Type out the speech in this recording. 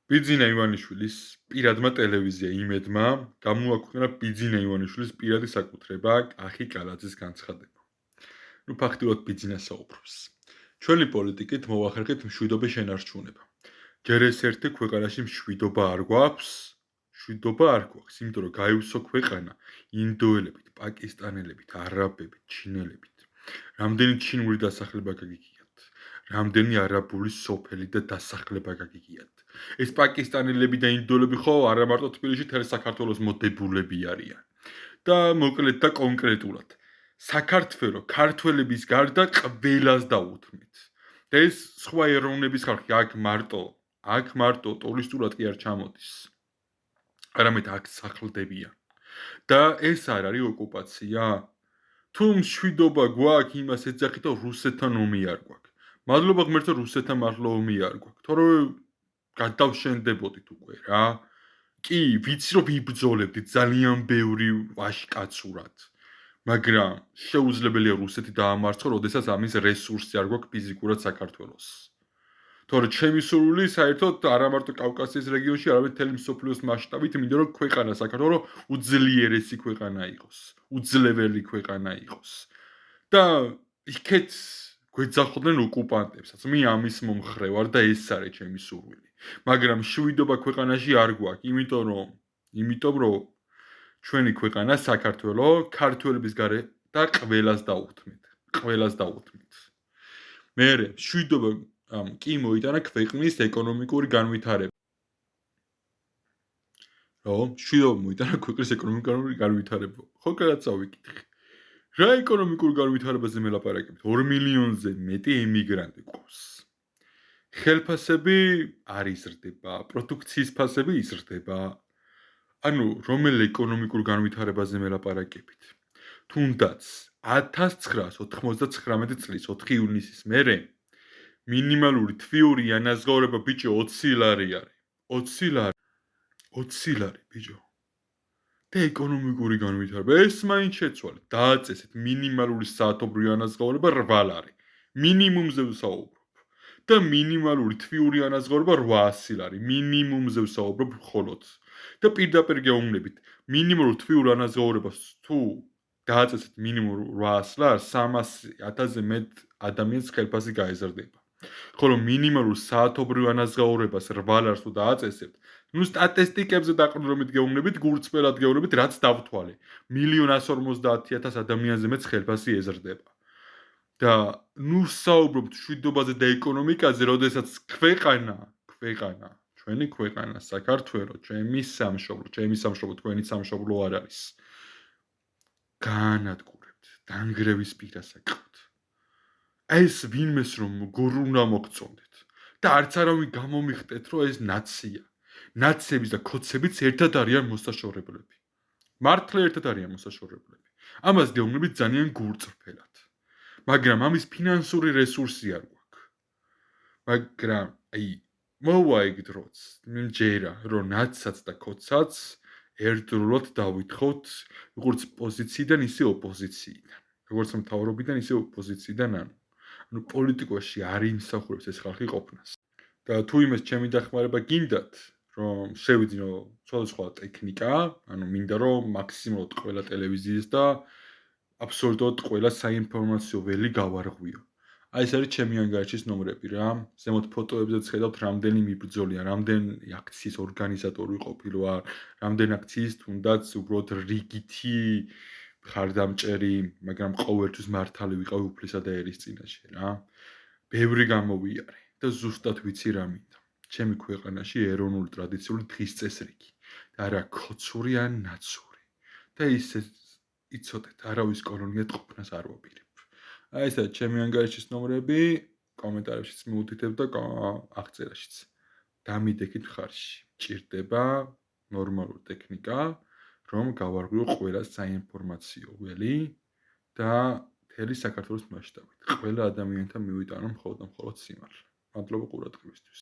ბიძინა ივანიშვილის პირადმა ტელევიზია იმედმა გამოაქვეყნა ბიძინა ივანიშვილის პირადი საკუთრება კახი კალაძის განცხადება. ფაქტიურად ბიძინა საუბრობს. ჩვენი პოლიტიკით მოვახერხეთ მშვიდობის შენარჩუნება. ჯერ ეს ერთი ქვეყანაში მშვიდობა არ გვაქვს, იმიტომ რომ გაივსო ქვეყანა ინდოელებით, პაკისტანელებით, არაბებით, ჩინელებით. რამდენი ჩინური დასახლება გაგიგიათ, რამდენი არაბული სოფელი და დასახლება გაგიგიათ. ეს პაკისტანელები და ინდოელები ხო არა მარტო თბილისში, თელ საქართველოს მოდებულები არიან. და მოკლედ და კონკრეტულად საქართველოს ქართველების გარდა ყველას დაუთმით. და ეს სხვა ეროვნების ხალხი აქ მარტო ტურისტულად კი არ ჩამოდის. არამედ აქ სახლდებიან. და ეს არ არის ოკუპაცია? თუ მშვიდობა გვაქვს, იმას ეძახით, რომ რუსეთთან ომი არ გვაქვს. მადლობა ღმერთო, რუსეთთან მართლა ომი არ გვაქვს. თორემ გადავშენდებოდით უკვე რა. კი, ვიცი რომ ვიბრძოლებდით ძალიან ბევრი ვაშკაცურად. მაგრამ შეუძლებელია რუსეთი დაამარცხო, როდესაც ამის რესურსი არ გვაქვს ფიზიკურად საქართველოს. თორე ჩემი სურვილი საერთოდ არა მარტო კავკასიის რეგიონში, არამედ მთელი მსოფლიოს მასშტაბით, მინდა რომ ქვეყანა საქართველო უძლიერესი ქვეყანა იყოს, უძლეველი ქვეყანა იყოს. და იქეთ გვეძახოდნენ ოკუპანტებსაც. მე ამის მომხრე ვარ და ეს არის ჩემი სურვილი. მაგრამ მშვიდობა ქვეყანაში არ გვაქვს, იმიტომ რომ ჩვენი ქვეყანა საქართველო ქართველების გარეთ და ყველას დაუთმით. მერე მშვიდობა კი მოიტანა ქვეყნის ეკონომიკური განვითარება. ხო, კაც წავიკითხე. რა ეკონომიკურ განვითარებაზე მელაპარაკებთ? 2 მილიონზე მეტი ემიგრანტი ყავს. ხელფასები არ იზრდება, პროდუქციის ფასები იზრდება. ანუ რომელ ეკონომიკურ განვითარებაზე მელაპარაკებით? თუნდაც 1999 წლის 4 ივნისის მერე მინიმალური თვიური ანაზღაურება ბიჭო 20 ლარი არის. 20 ლარი ბიჭო. და ეკონომიკური განვითარება ეს მაინც შეცვალეთ. დააწესეთ მინიმალური საათობრივი ანაზღაურება 8 ლარი. მინიმუმზე ვსაუბრობ. და მინიმალური თვიური ანაზღაურება 800 ლარი. მინიმუმზე ვსაუბრობ მხოლოდ. და პირდაპირ გეუბნებით, მინიმალურ თვიურ ანაზღაურებას თუ დააწესეთ მინიმუმ 800 ლარს, 300,000-ზე მეტ ადამიანს ხელფასი გაეზრდება. ხოლო მინიმალურ საათობრივ ანაზღაურებას 8 ლარს თუ დააწესებთ, სტატისტიკებზე დაყრდნობით გეუბნებით, გურწმელად გეუბნებით, რაც დავთვალე. 1,150,000 ადამიანზე მეც ხელფასი ეზრდება. და საუბრობთ მშვიდობაზე და ეკონომიკაზე, როდესაც ჩვენი ქვეყანა, საქართველო, ჩემი სამშობლო, თქვენი სამშობლო არ არის. გაანადგურებთ, დანგრევის პირას აკავთ. ეს ვინმეს რომ გორუნა მოგწონდეთ და არც არავინ გამომიხტეთ, რომ ეს ნაცია. ნაციების და ქოცებიც ერთად არიან მოსაშორებლები. მართლა ერთად არიან მოსაშორებლები. ამას გეუბნებით ძალიან გურწრფელად. მაგრამ ამის ფინანსური რესურსი არ გვაქვს. მაგრამ მოვა იქ დროც, მჯერა, რომ ნაცსაც და ქოცაც ერთდროულად დავითხოვთ, როგორც პოზიციიდან, ისე ოპოზიციიდან. როგორც მთავრობიდან, ისე ოპოზიციიდან ანუ პოლიტიკაში არ იმსახურებს ეს ხალხი ყოფნას. და თუ იმას ჩემი დახმარება გინდათ, რომ შევიძინო სხვადასხვა ტექნიკა, ანუ მინდა რომ მაქსიმალურად ყველა ტელევიზიის და აბსოლუტურად ყველა საინფორმაციო ველი გავარღვიო. ეს არის ჩემი ანგარიშის ნომრები რა. ზემოთ ფოტოებზეც ხედავთ, რამდენი მიბრძოლია, რამდენი აქციის ორგანიზატორი ყოფილი ვარ, რამდენი აქციის თუნდაც უბრალოდ რიგითი მხარდამჭერი, მაგრამ ყოველთვის მართალი ვიყავი უფლისა და ერის წინაშე რა. ბევრი გამოვიარე და ზუსტად ვიცი რა მინდა. ჩემი ქვეყანაში ეროვნული ტრადიციული დღის წესრიგი და არა ქოცური ან ნაცური. და ისე იცოდეთ, არავის კოლონიად ყოფნას არ ვაპირებ. ესა ჩემი ანგარიშის ნომრები, კომენტარებშიც მიუთითებ და აღწერაშიც. დამიდექით ხარში. ჭირდება ნორმალური ტექნიკა, რომ გავარღვიო ყველა საინფორმაციო ველი და მთელი საქართველოს მასშტაბით. ყველა ადამიანთან მივიტანო მხოლოდ სიმართლე. მადლობა ყურადღებისთვის.